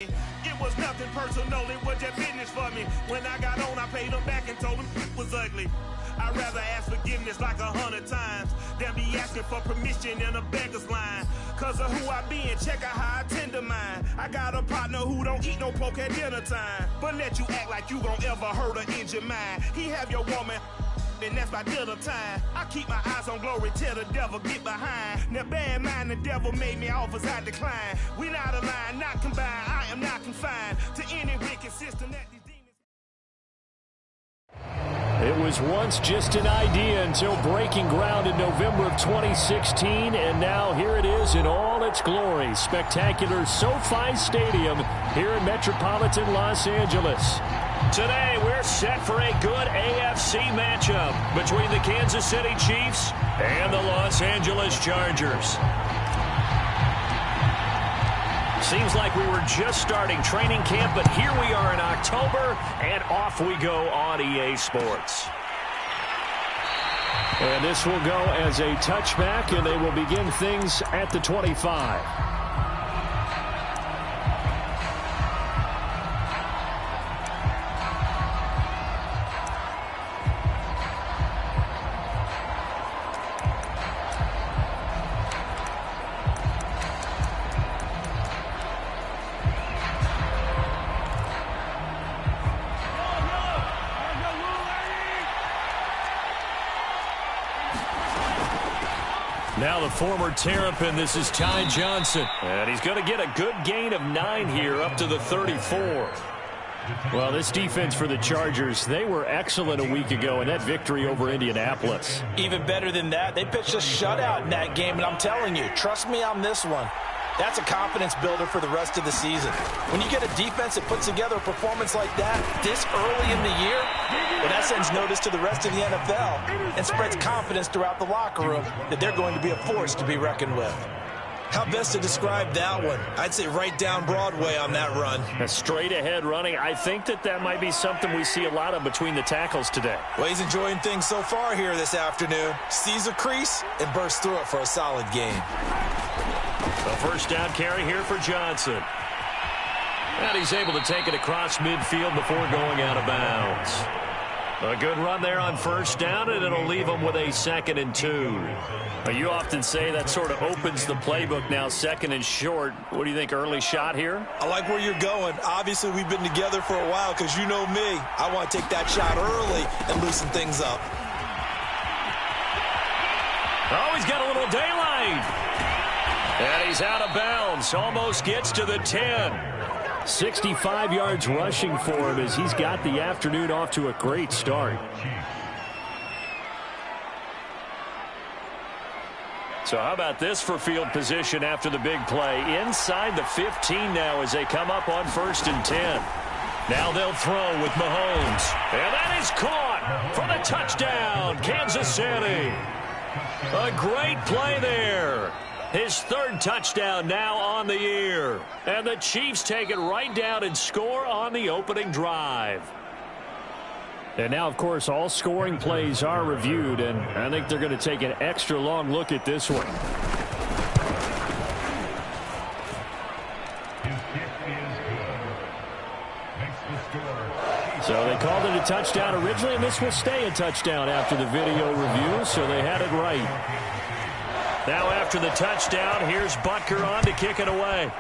It was nothing personal, it was just business for me. When I got on, I paid them back and told them it was ugly. I'd rather ask forgiveness like 100 times than be asking for permission in a beggar's line. Cause of who I be and check out how I tend to mine. I got a partner who don't eat no pork at dinner time, but let you act like you gon' ever hurt or injure mine. He have your woman, and that's by dinner time. I keep my eyes on glory till the devil get behind. Now bear in mind the devil made me offers I decline. We not aligned, not combined, I am not confined to any wicked system that these demons. It was once just an idea until breaking ground in November of 2016, and now here it is in all its glory. Spectacular SoFi Stadium here in metropolitan Los Angeles. Today, we're set for a good AFC matchup between the Kansas City Chiefs and the Los Angeles Chargers. Seems like we were just starting training camp, but here we are in October, and off we go on EA Sports. And this will go as a touchback, and they will begin things at the 25. Now the former Terrapin, this is Ty Johnson. And he's going to get a good gain of 9 here up to the 34. Well, this defense for the Chargers, they were excellent a week ago in that victory over Indianapolis. Even better than that, they pitched a shutout in that game, and I'm telling you, trust me on this one. That's a confidence builder for the rest of the season. When you get a defense that puts together a performance like that this early in the year, well, that sends notice to the rest of the NFL and spreads confidence throughout the locker room that they're going to be a force to be reckoned with. How best to describe that one? I'd say right down Broadway on that run. A straight ahead running. I think that might be something we see a lot of between the tackles today. Well, he's enjoying things so far here this afternoon. Sees a crease and bursts through it for a solid game. A first down carry here for Johnson. And he's able to take it across midfield before going out of bounds. A good run there on first down, and it'll leave him with a 2nd and 2. Well, you often say that sort of opens the playbook now, 2nd and short. What do you think, early shot here? I like where you're going. Obviously, we've been together for a while because you know me. I want to take that shot early and loosen things up. Oh, he's got a little daylight. And he's out of bounds. Almost gets to the 10. 65 yards rushing for him as he's got the afternoon off to a great start. So how about this for field position after the big play? Inside the 15 now as they come up on 1st and 10. Now they'll throw with Mahomes. And that is caught for the touchdown, Kansas City. A great play there. His 3rd touchdown now on the year. And the Chiefs take it right down and score on the opening drive. And now, of course, all scoring plays are reviewed, and I think they're going to take an extra long look at this one. So they called it a touchdown originally, and this will stay a touchdown after the video review, so they had it right. Now after the touchdown, here's Butker on to kick it away.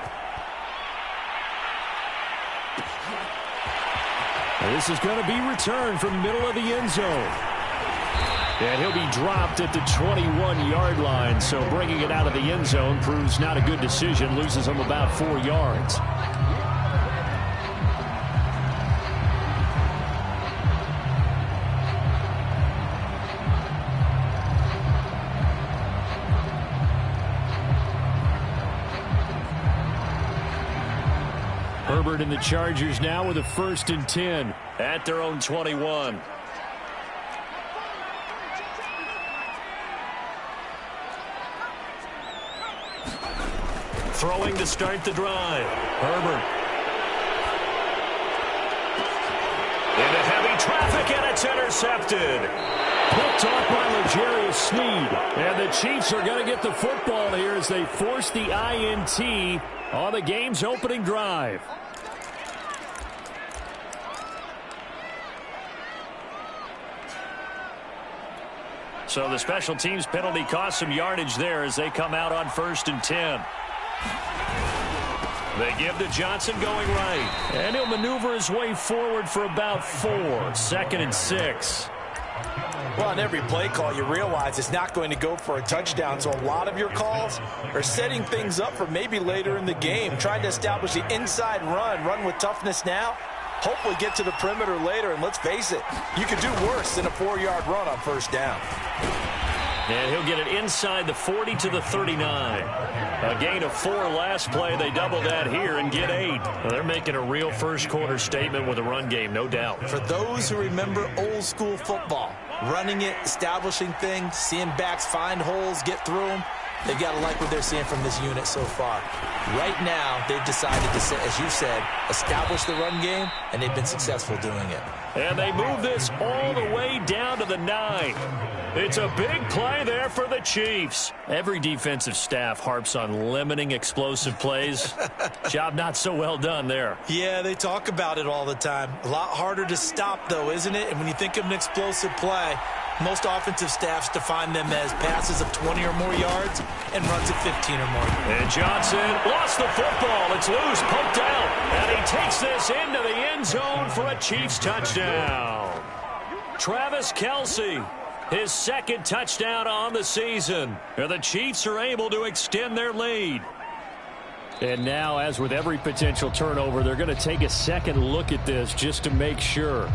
This is going to be returned from the middle of the end zone. And he'll be dropped at the 21-yard line, so bringing it out of the end zone proves not a good decision, loses him about 4 yards. Herbert and the Chargers now with a 1st and 10 at their own 21. Throwing to start the drive. Herbert. Into heavy traffic, and it's intercepted. Picked off by L'Jarius Sneed. And the Chiefs are going to get the football here as they force the INT on the game's opening drive. So the special teams penalty cost some yardage there as they come out on 1st and 10. They give to Johnson going right. And he'll maneuver his way forward for about 4. 2nd and 6. Well, on every play call, you realize it's not going to go for a touchdown. So a lot of your calls are setting things up for maybe later in the game, trying to establish the inside run with toughness now, hopefully get to the perimeter later. And let's face it, you could do worse than a 4-yard run on 1st down. And he'll get it inside the 40 to the 39. A gain of 4 last play. They double that here and get 8. Well, they're making a real first-quarter statement with a run game, no doubt. For those who remember old-school football, running it, establishing things, seeing backs find holes, get through them, they've got to like what they're seeing from this unit so far. Right now, they've decided to, as you said, establish the run game, and they've been successful doing it. And they move this all the way down to the 9. It's a big play there for the Chiefs. Every defensive staff harps on limiting explosive plays. Job not so well done there. Yeah, they talk about it all the time. A lot harder to stop, though, isn't it? And when you think of an explosive play, most offensive staffs define them as passes of 20 or more yards and runs of 15 or more. And Johnson lost the football. It's loose, poked out. And he takes this into the end zone for a Chiefs touchdown. Travis Kelce, his 2nd touchdown on the season. And the Chiefs are able to extend their lead. And now, as with every potential turnover, they're going to take a second look at this just to make sure.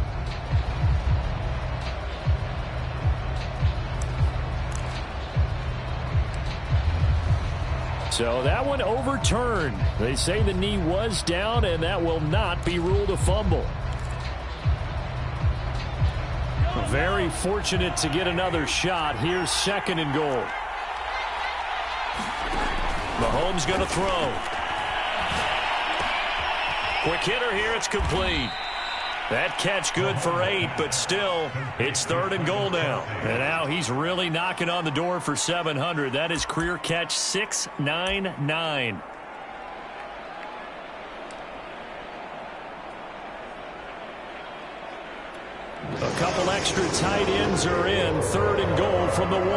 So that one overturned. They say the knee was down, and that will not be ruled a fumble. Very fortunate to get another shot. Here's 2nd and goal. Mahomes going to throw. Quick hitter here. It's complete. That catch good for 8, but still, it's 3rd and goal now. And now he's really knocking on the door for 700. That is career catch 699. A couple extra tight ends are in. 3rd and goal from the 1.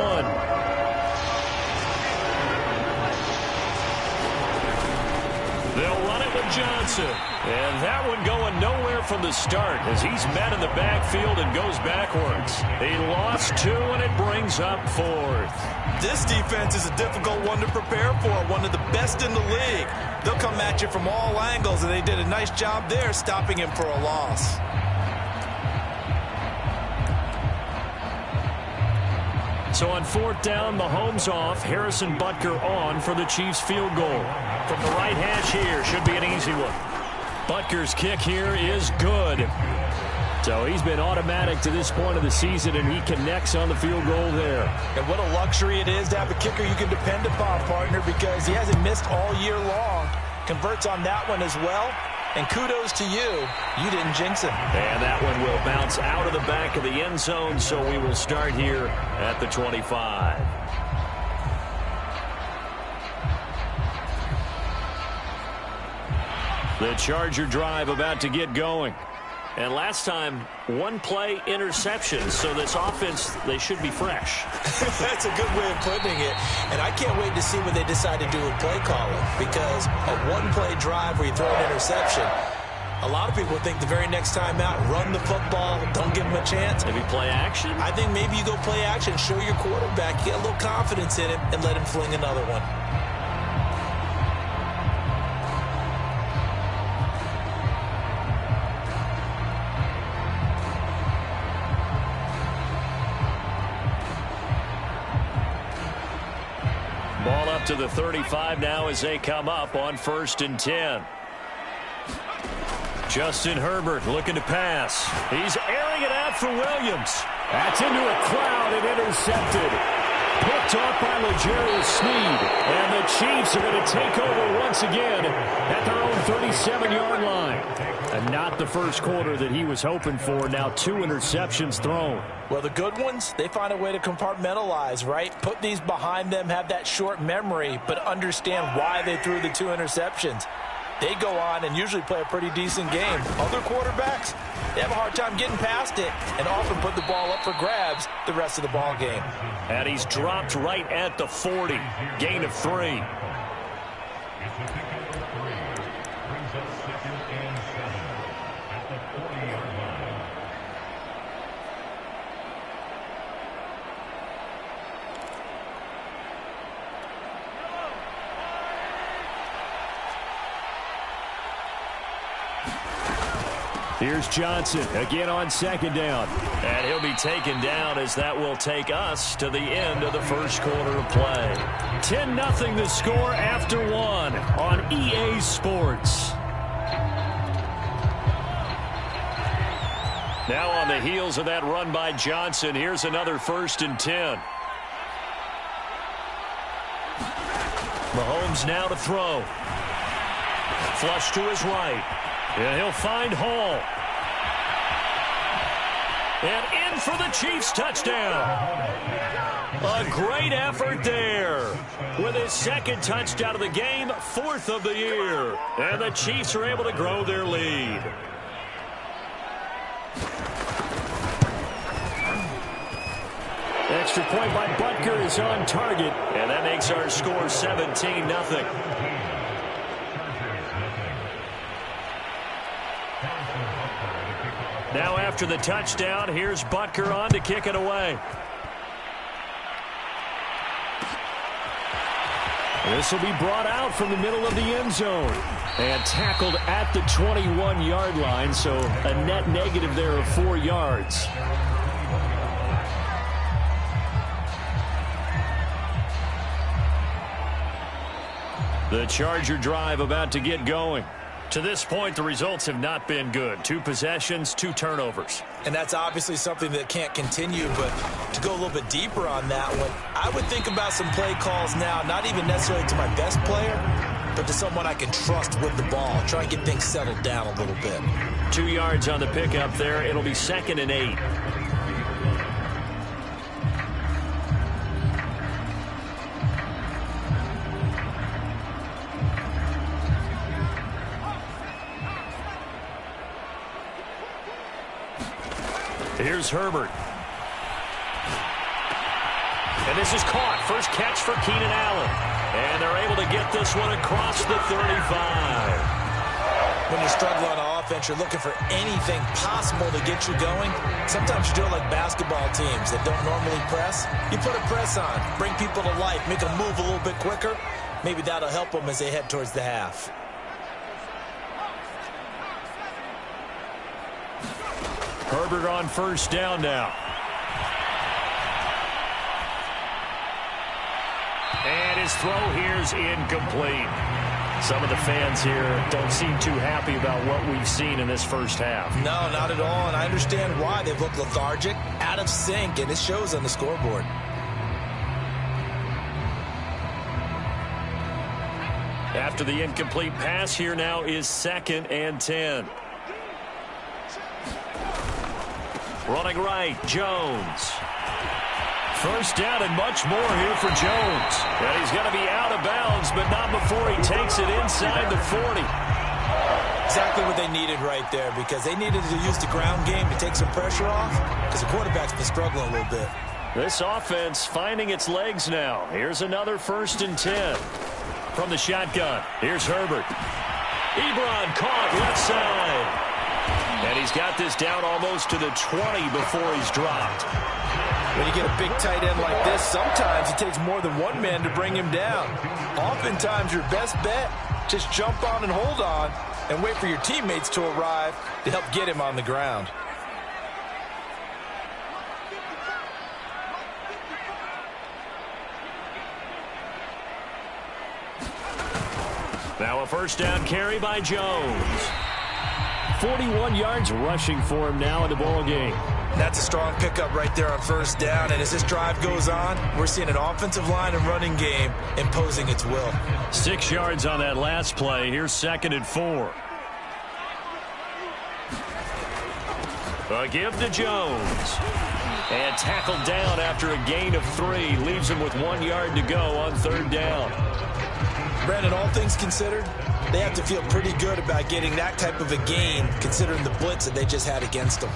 They'll run it with Johnson. And that one going nowhere from the start as he's met in the backfield and goes backwards. He lost 2, and it brings up 4th. This defense is a difficult one to prepare for, one of the best in the league. They'll come at you from all angles, and they did a nice job there stopping him for a loss. So on 4th down, Mahomes off, Harrison Butker on for the Chiefs field goal. From the right hash here, should be an easy one. Butker's kick here is good. So he's been automatic to this point of the season, and he connects on the field goal there. And what a luxury it is to have a kicker you can depend upon, partner, because he hasn't missed all year long. Converts on that one as well. And kudos to you. You didn't jinx him. And that one will bounce out of the back of the end zone, so we will start here at the 25. The Charger drive about to get going. And last time, 1 play interception. So this offense, they should be fresh. That's a good way of putting it. And I can't wait to see what they decide to do with play calling. Because a 1-play drive where you throw an interception, a lot of people think the very next time out, run the football, don't give him a chance. Maybe play action? I think maybe you go play action, show your quarterback, get a little confidence in him, and let him fling another one. Ball up to the 35 now as they come up on 1st and 10. Justin Herbert looking to pass. He's airing it out for Williams. That's into a crowd and intercepted. Picked off by L'Jarius Sneed. And the Chiefs are going to take over once again at their own 37-yard line. And not the first quarter that he was hoping for. Now 2 interceptions thrown. Well, the good ones, they find a way to compartmentalize, right? Put these behind them, have that short memory, but understand why they threw the 2 interceptions. they go on and usually play a pretty decent game. Other quarterbacks, they have a hard time getting past it and often put the ball up for grabs the rest of the ball game. And he's dropped right at the 40. Gain of 3. Here's Johnson again on second down. And he'll be taken down as that will take us to the end of the first quarter of play. 10-0 the score after 1 on EA Sports. Now on the heels of that run by Johnson, here's another 1st and 10. Mahomes now to throw. Flush to his right. And he'll find Hall. And in for the Chiefs touchdown. A great effort there. With his 2nd touchdown of the game, 4th of the year. And the Chiefs are able to grow their lead. Extra point by Butker is on target. And that makes our score 17-0. Now after the touchdown, here's Butker on to kick it away. This will be brought out from the middle of the end zone. And tackled at the 21-yard line, so a net negative there of 4 yards. The Charger drive about to get going. To this point, the results have not been good. 2 possessions, 2 turnovers. And that's obviously something that can't continue, but to go a little bit deeper on that one, I would think about some play calls now, not even necessarily to my best player, but to someone I can trust with the ball. Try and get things settled down a little bit. 2 yards on the pickup there. It'll be 2nd and 8. Here's Herbert. And this is caught. First catch for Keenan Allen. And they're able to get this one across the 35. When you struggle on offense, you're looking for anything possible to get you going. Sometimes you do it like basketball teams that don't normally press. You put a press on, bring people to life, make them move a little bit quicker. Maybe that'll help them as they head towards the half. Herbert on 1st down now. And his throw here's incomplete. Some of the fans here don't seem too happy about what we've seen in this first half. No, not at all, and I understand why. They've looked lethargic, out of sync, and it shows on the scoreboard. After the incomplete pass, here now is 2nd and 10. Running right, Jones. 1st down and much more here for Jones. And he's going to be out of bounds, but not before he takes it inside the 40. Exactly what they needed right there, because they needed to use the ground game to take some pressure off, because the quarterback's been struggling a little bit. This offense finding its legs now. Here's another 1st and 10. From the shotgun, here's Herbert. Ebron caught left side. And he's got this down almost to the 20 before he's dropped. When you get a big tight end like this, sometimes it takes more than one man to bring him down. Oftentimes, your best bet, just jump on and hold on and wait for your teammates to arrive to help get him on the ground. Now a 1st down carry by Jones. 41 yards rushing for him now in the ball game. That's a strong pickup right there on 1st down. And as this drive goes on, we're seeing an offensive line and running game imposing its will. 6 yards on that last play. Here's 2nd and 4. A give to Jones. And tackled down after a gain of 3. Leaves him with 1 yard to go on 3rd down. Brandon, all things considered, They have to feel pretty good about getting that type of a gain, considering the blitz that they just had against them.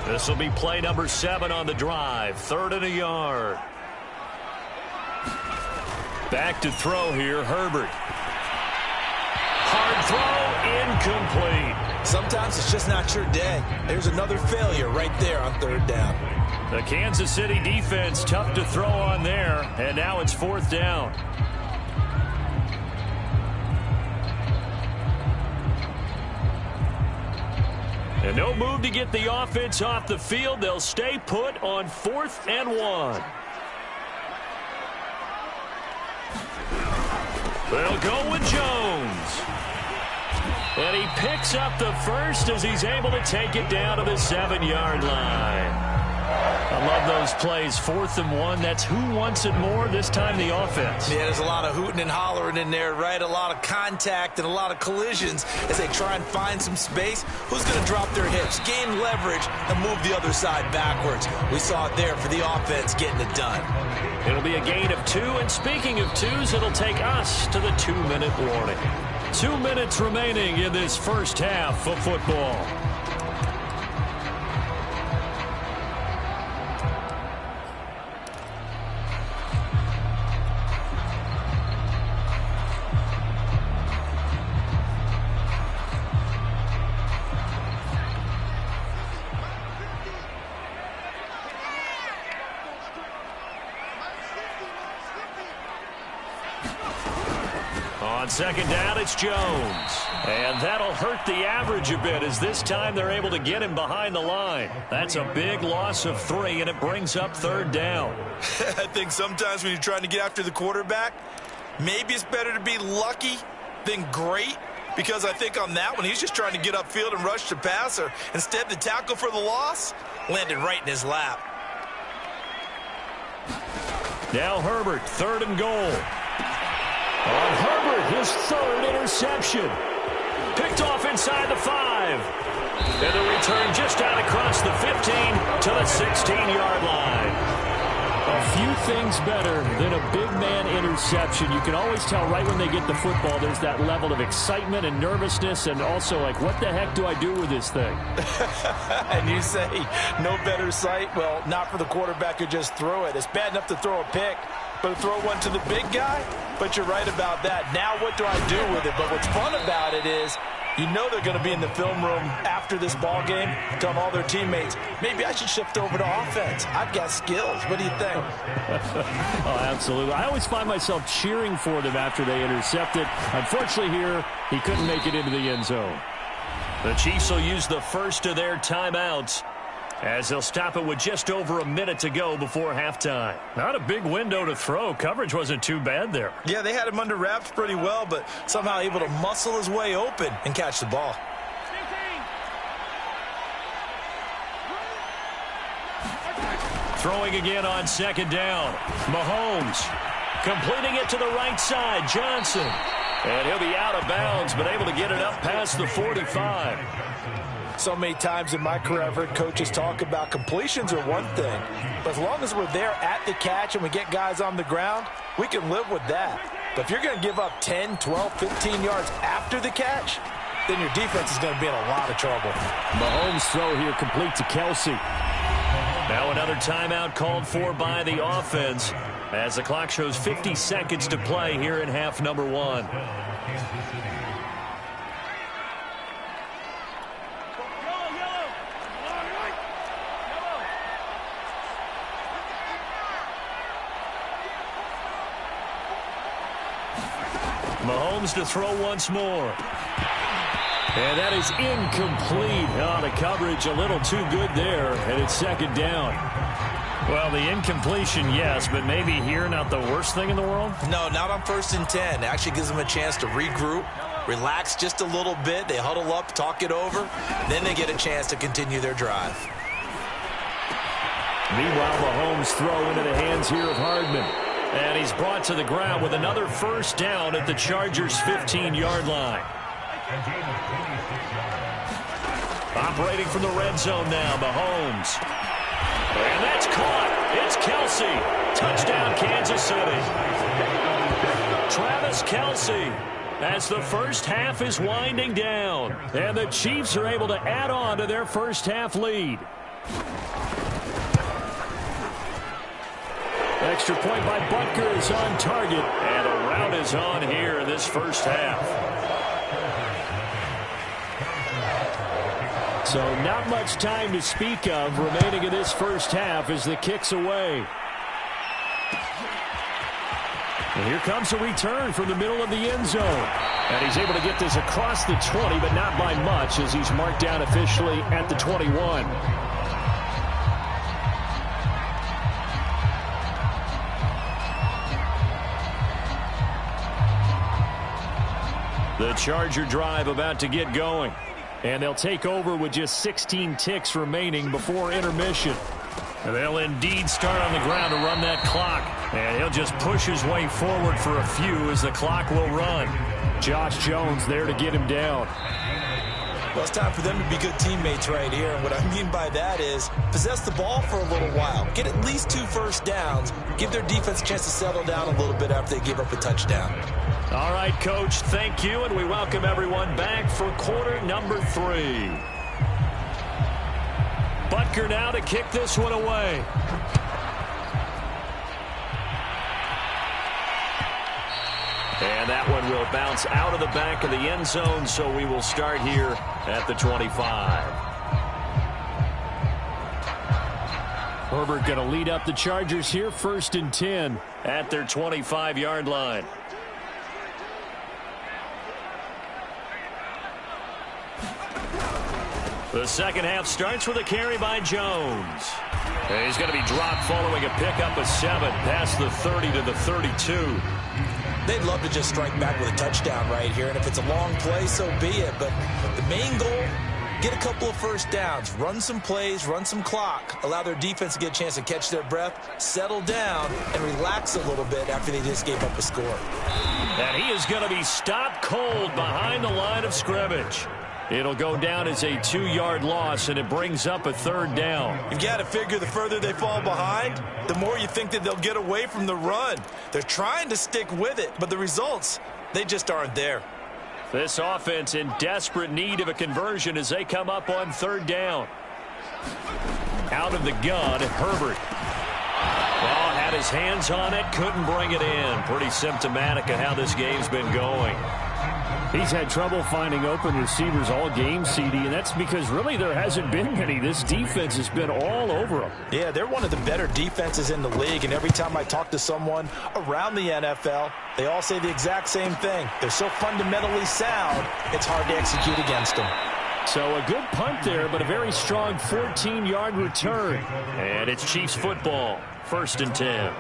This will be play number 7 on the drive. 3rd and a yard. Back to throw here, Herbert. Hard throw, incomplete. Sometimes it's just not your day. There's another failure right there on 3rd down. The Kansas City defense tough to throw on there, and now it's 4th down. And no move to get the offense off the field. They'll stay put on 4th and 1. They'll go with Jones. And he picks up the first as he's able to take it down to the 7-yard line. I love those plays. 4th and 1. That's who wants it more, this time the offense. Yeah, there's a lot of hooting and hollering in there, right? A lot of contact and a lot of collisions as they try and find some space. Who's going to drop their hips, gain leverage, and move the other side backwards? We saw it there for the offense getting it done. It'll be a gain of 2, and speaking of 2s, it'll take us to the 2-minute warning. 2 minutes remaining in this first half of football. On 2nd down, it's Jones. And that'll hurt the average a bit as this time they're able to get him behind the line. That's a big loss of 3, and it brings up 3rd down. I think sometimes when you're trying to get after the quarterback, maybe it's better to be lucky than great, because I think on that one, he's just trying to get upfield and rush the passer. Instead, the tackle for the loss landed right in his lap. Now Herbert, 3rd and goal. On Herbert, his 3rd interception. Picked off inside the 5. And the return just out across the 15 to the 16-yard line. A few things better than a big man interception. You can always tell right when they get the football, there's that level of excitement and nervousness, and also like, what the heck do I do with this thing? And you say, no better sight? Well, not for the quarterback who just throw it. It's bad enough to throw a pick, but to throw one to the big guy? But you're right about that. Now what do I do with it? But what's fun about it is, you know they're going to be in the film room after this ball game, telling all their teammates, maybe I should shift over to offense. I've got skills. What do you think? Oh, absolutely. I always find myself cheering for them after they intercept it. Unfortunately here, he couldn't make it into the end zone. The Chiefs will use the first of their timeouts as they'll stop it with just over a minute to go before halftime. Not a big window to throw. Coverage wasn't too bad there. Yeah, they had him under wraps pretty well, but somehow able to muscle his way open and catch the ball. Throwing again on 2nd down. Mahomes completing it to the right side. Johnson. And he'll be out of bounds, but able to get it up past the 45. So many times in my career, I've heard coaches talk about completions are one thing, but as long as we're there at the catch and we get guys on the ground, we can live with that. But if you're going to give up 10, 12, 15 yards after the catch, then your defense is going to be in a lot of trouble. Mahomes' throw here complete to Kelsey. Now another timeout called for by the offense as the clock shows 50 seconds to play here in half number 1. Mahomes to throw once more. And that is incomplete. Oh, the coverage a little too good there, and it's 2nd down. Well, the incompletion, yes, but maybe here not the worst thing in the world? No, not on 1st and 10. It actually gives them a chance to regroup, relax just a little bit. They huddle up, talk it over, then they get a chance to continue their drive. Meanwhile, Mahomes' throw into the hands here of Hardman. And he's brought to the ground with another 1st down at the Chargers' 15-yard line. Operating from the red zone now, Mahomes. And that's caught. It's Kelsey. Touchdown, Kansas City. Travis Kelce, as the first half is winding down. And the Chiefs are able to add on to their first half lead. Extra point by Butker is on target. And a rout is on here in this first half. So not much time to speak of remaining in this first half as the kick's away. And here comes a return from the middle of the end zone. And he's able to get this across the 20, but not by much as he's marked down officially at the 21. The Charger drive about to get going. And they'll take over with just 16 ticks remaining before intermission. And they'll indeed start on the ground to run that clock. And he'll just push his way forward for a few as the clock will run. Josh Jones there to get him down. Well, it's time for them to be good teammates right here. And what I mean by that is possess the ball for a little while. Get at least 2 first downs. Give their defense a chance to settle down a little bit after they give up a touchdown. All right, Coach, thank you, and we welcome everyone back for quarter number 3. Butker now to kick this one away. And that one will bounce out of the back of the end zone, so we will start here at the 25. Herbert going to lead up the Chargers here, 1st and 10 at their 25-yard line. The second half starts with a carry by Jones. And he's going to be dropped following a pickup of 7 past the 30 to the 32. They'd love to just strike back with a touchdown right here, and if it's a long play, so be it. But the main goal, get a couple of first downs, run some plays, run some clock, allow their defense to get a chance to catch their breath, settle down, and relax a little bit after they just gave up a score. And he is going to be stopped cold behind the line of scrimmage. It'll go down as a 2-yard loss, and it brings up a 3rd down. You've got to figure the further they fall behind, the more you think that they'll get away from the run. They're trying to stick with it, but the results, they just aren't there. This offense in desperate need of a conversion as they come up on 3rd down. Out of the gun, Herbert. Well, had his hands on it, couldn't bring it in. Pretty symptomatic of how this game's been going. He's had trouble finding open receivers all game, CD, and that's because really there hasn't been many. This defense has been all over them. Yeah, they're one of the better defenses in the league, and every time I talk to someone around the NFL, they all say the exact same thing. They're so fundamentally sound, it's hard to execute against them. So a good punt there, but a very strong 14-yard return. And it's Chiefs football, 1st and 10.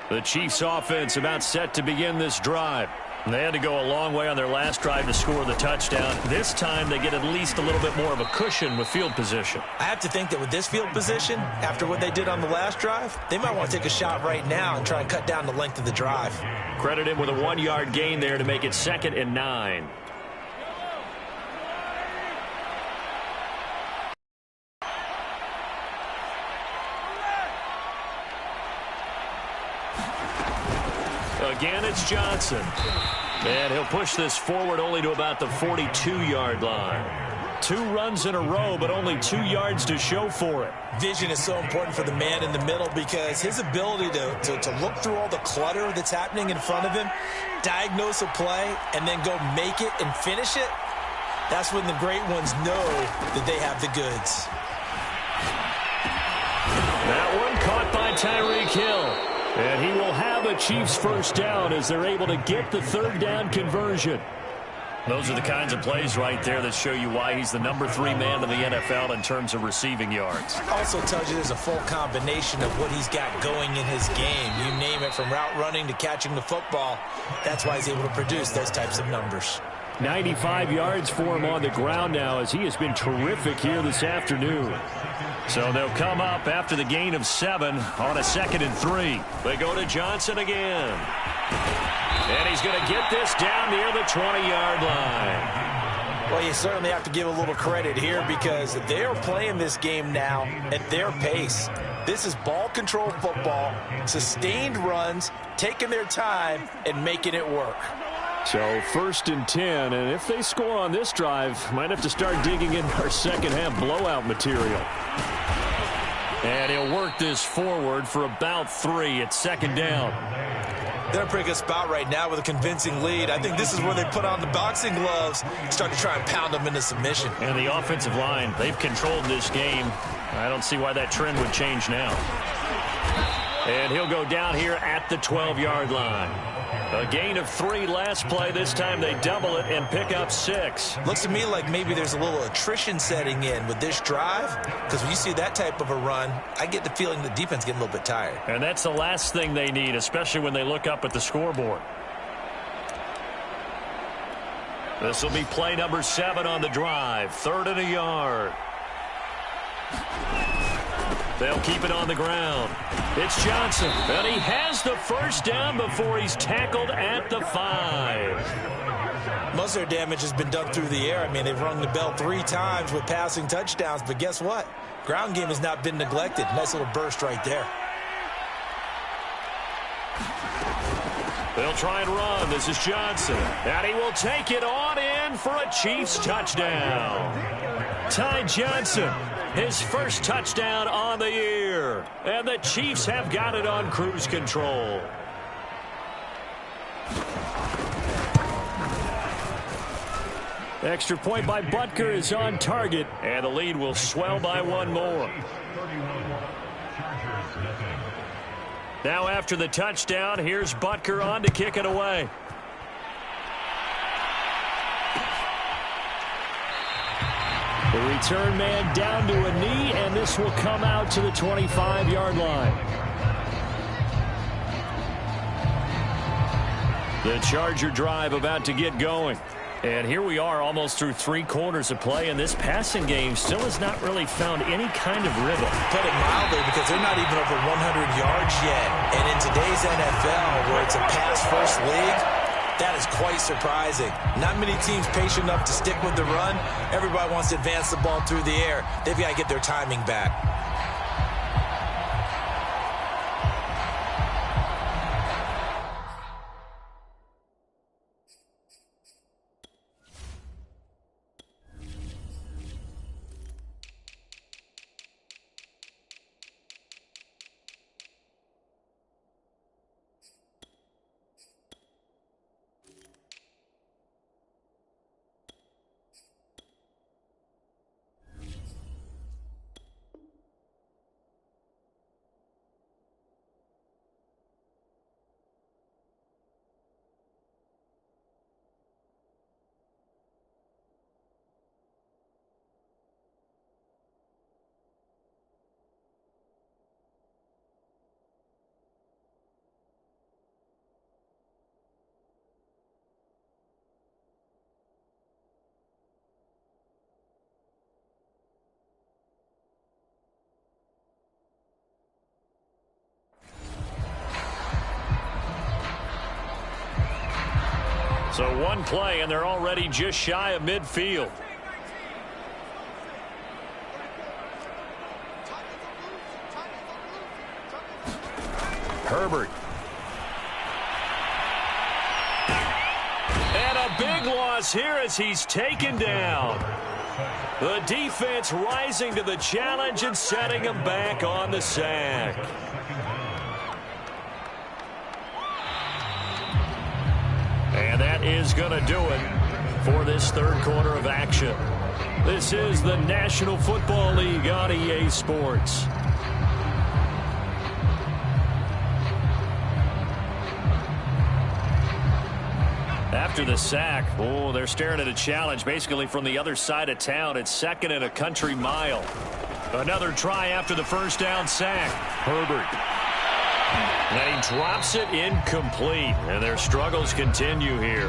The Chiefs offense about set to begin this drive. They had to go a long way on their last drive to score the touchdown. This time they get at least a little bit more of a cushion with field position. I have to think that with this field position, after what they did on the last drive, they might want to take a shot right now and try and cut down the length of the drive. Credit him with a 1-yard gain there to make it 2nd and 9. Again, it's Johnson. And he'll push this forward only to about the 42-yard line. 2 runs in a row, but only 2 yards to show for it. Vision is so important for the man in the middle because his ability to look through all the clutter that's happening in front of him, diagnose a play, and then go make it and finish it, that's when the great ones know that they have the goods. That one caught by Tyreek Hill. And he will have a Chiefs first down as they're able to get the 3rd down conversion. Those are the kinds of plays right there that show you why he's the number 3 man in the NFL in terms of receiving yards. Also tells you there's a full combination of what he's got going in his game. You name it, from route running to catching the football. That's why he's able to produce those types of numbers. 95 yards for him on the ground now as he has been terrific here this afternoon. So they'll come up after the gain of 7 on a 2nd and 3. They go to Johnson again. And he's going to get this down near the 20-yard line. Well, you certainly have to give a little credit here because they're playing this game now at their pace. This is ball control football, sustained runs, taking their time, and making it work. So 1st and 10, and if they score on this drive, might have to start digging in our second half blowout material. And he'll work this forward for about 3 at 2nd down. They're in a pretty good spot right now with a convincing lead. I think this is where they put on the boxing gloves, start to try and pound them into submission. And the offensive line, they've controlled this game. I don't see why that trend would change now. And he'll go down here at the 12-yard line. A gain of 3 last play. This time they double it and pick up 6. Looks to me like maybe there's a little attrition setting in with this drive, because when you see that type of a run, I get the feeling the defense getting a little bit tired. And that's the last thing they need, especially when they look up at the scoreboard. This will be play number 7 on the drive. 3rd and a yard. They'll keep it on the ground. It's Johnson, and he has the first down before he's tackled at the 5. Most of their damage has been done through the air. I mean, they've rung the bell 3 times with passing touchdowns, but guess what? Ground game has not been neglected. Nice little burst right there. They'll try and run. This is Johnson, and he will take it on in for a Chiefs touchdown. Ty Johnson, his first touchdown on the year. And the Chiefs have got it on cruise control. Extra point by Butker is on target. And the lead will swell by 1 more. Now after the touchdown, here's Butker on to kick it away. The return man down to a knee, and this will come out to the 25-yard line. The Charger drive about to get going. And here we are almost through 3 quarters of play, and this passing game still has not really found any kind of rhythm. Put it mildly, because they're not even over 100 yards yet. And in today's NFL, where it's a pass-first league, that is quite surprising. Not many teams patient enough to stick with the run. Everybody wants to advance the ball through the air. They've got to get their timing back. So 1 play, and they're already just shy of midfield. Herbert. And a big loss here as he's taken down. The defense rising to the challenge and setting him back on the sack. And that is going to do it for this 3rd quarter of action. This is the National Football League on EA Sports. After the sack, they're staring at a challenge basically from the other side of town. It's 2nd and a country mile. Another try after the first down sack. Herbert. And he drops it incomplete, and their struggles continue here.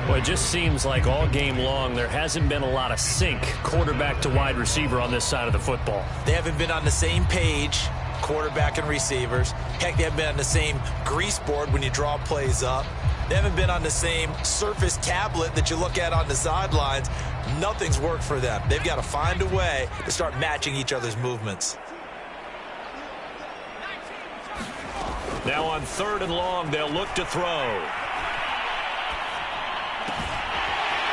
Well, it just seems like all game long there hasn't been a lot of sync quarterback to wide receiver on this side of the football. They haven't been on the same page, quarterback and receivers. Heck, they haven't been on the same grease board when you draw plays up. They haven't been on the same surface tablet that you look at on the sidelines. Nothing's worked for them. They've got to find a way to start matching each other's movements. Now on 3rd and long, they'll look to throw.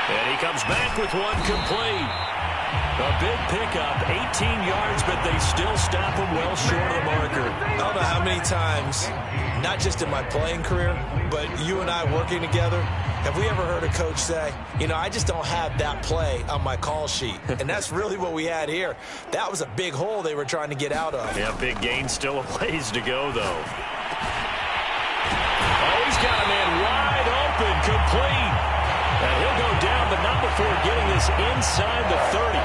And he comes back with one complete. A big pickup, 18 yards, but they still stop him well short of the marker. I don't know how many times, not just in my playing career, but you and I working together, have we ever heard a coach say, you know, I just don't have that play on my call sheet. And that's really what we had here. That was a big hole they were trying to get out of. Yeah, big gain, still a ways to go, though. Oh, he's got a man wide open, complete. And he'll go down, but not before getting this inside the 30.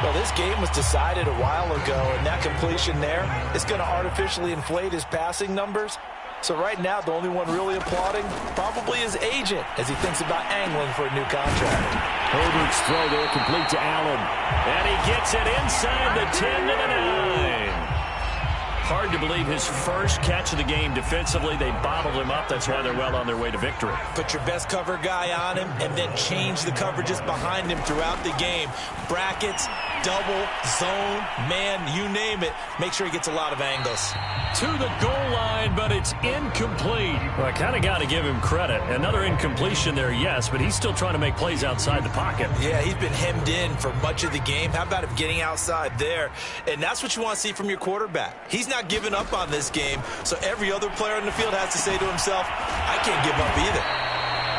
Well, this game was decided a while ago, and that completion there is going to artificially inflate his passing numbers. So right now, the only one really applauding probably his agent as he thinks about angling for a new contract. Herbert's throw there complete to Allen. And he gets it inside the 10 to the 9. Hard to believe his first catch of the game defensively. They bottled him up. That's why they're well on their way to victory. Put your best cover guy on him and then change the coverages behind him throughout the game. Brackets, double, zone, man, you name it. Make sure he gets a lot of angles. To the goal line, but it's incomplete. Well, I kind of got to give him credit. Another incompletion there, yes, but he's still trying to make plays outside the pocket. Yeah, he's been hemmed in for much of the game. How about him getting outside there? And that's what you want to see from your quarterback. He's not giving up on this game, so every other player in the field has to say to himself, I can't give up either.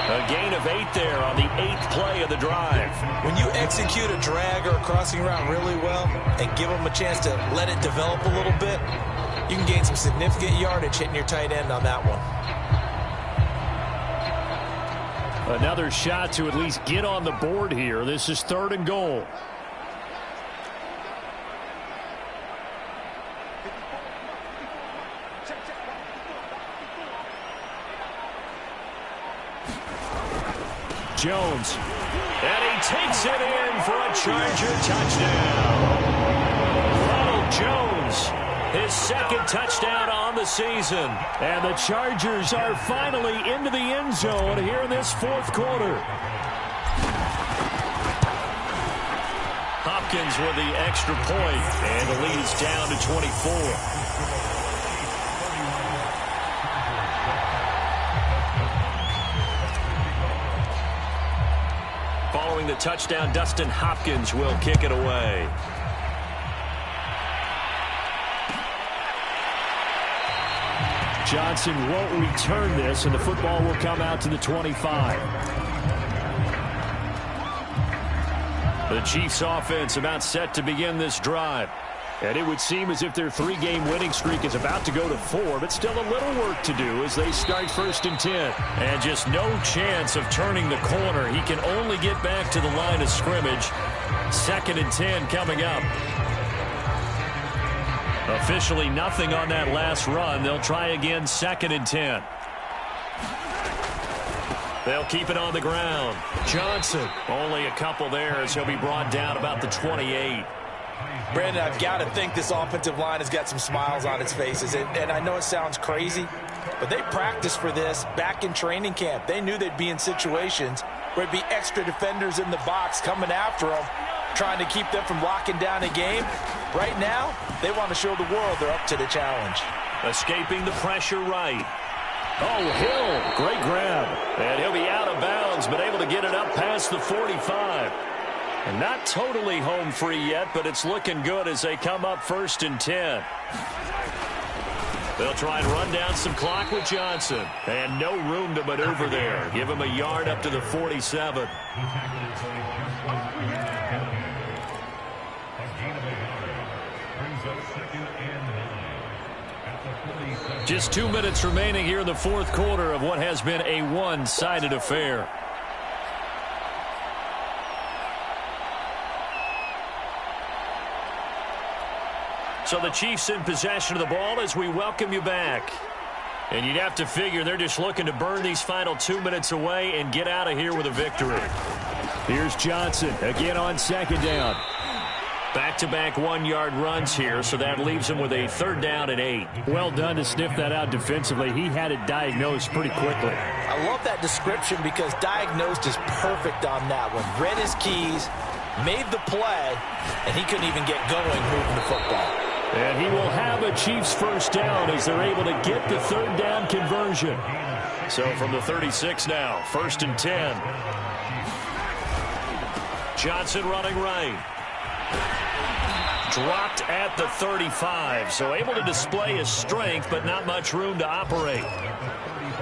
A gain of 8 there on the 8th play of the drive. When you execute a drag or a crossing route really well and give them a chance to let it develop a little bit, you can gain some significant yardage hitting your tight end on that one. Another shot to at least get on the board here. This is 3rd and goal. Jones. And he takes it in for a Charger touchdown. Ronald Jones, his 2nd touchdown on the season. And the Chargers are finally into the end zone here in this 4th quarter. Hopkins with the extra point, and the lead is down to 24. Following the touchdown, Dustin Hopkins will kick it away. Johnson won't return this, and the football will come out to the 25. The Chiefs offense about set to begin this drive. And it would seem as if their 3-game winning streak is about to go to 4, but still a little work to do as they start 1st and 10. And just no chance of turning the corner. He can only get back to the line of scrimmage. 2nd and 10 coming up. Officially nothing on that last run. They'll try again 2nd and 10. They'll keep it on the ground. Johnson, only a couple there as he'll be brought down about the 28. Brandon, I've got to think this offensive line has got some smiles on its faces. And I know it sounds crazy, but they practiced for this back in training camp. They knew they'd be in situations where there'd be extra defenders in the box coming after them, trying to keep them from locking down a game. Right now, they want to show the world they're up to the challenge. Escaping the pressure right. Oh, Hill, great grab. And he'll be out of bounds, but able to get it up past the 45. And not totally home free yet, but it's looking good as they come up 1st and 10. They'll try and run down some clock with Johnson. And no room to maneuver there. Give him a yard up to the 47. Just 2 minutes remaining here in the 4th quarter of what has been a one-sided affair. So the Chiefs in possession of the ball as we welcome you back. And you'd have to figure they're just looking to burn these final 2 minutes away and get out of here with a victory. Here's Johnson again on 2nd down. Back-to-back 1-yard runs here, so that leaves him with a 3rd down and 8. Well done to sniff that out defensively. He had it diagnosed pretty quickly. I love that description because diagnosed is perfect on that one. Read his keys, made the play, and he couldn't even get going moving the football. And he will have a Chiefs first down as they're able to get the third down conversion. So from the 36 now, 1st and 10. Johnson running right. Dropped at the 35, so able to display his strength, but not much room to operate.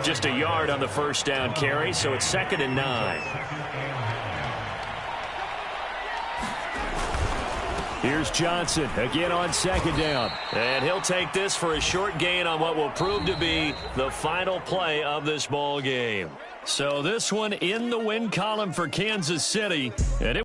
Just a yard on the first down carry, so it's 2nd and 9. Here's Johnson again on 2nd down. And he'll take this for a short gain on what will prove to be the final play of this ball game. So this one in the win column for Kansas City. And it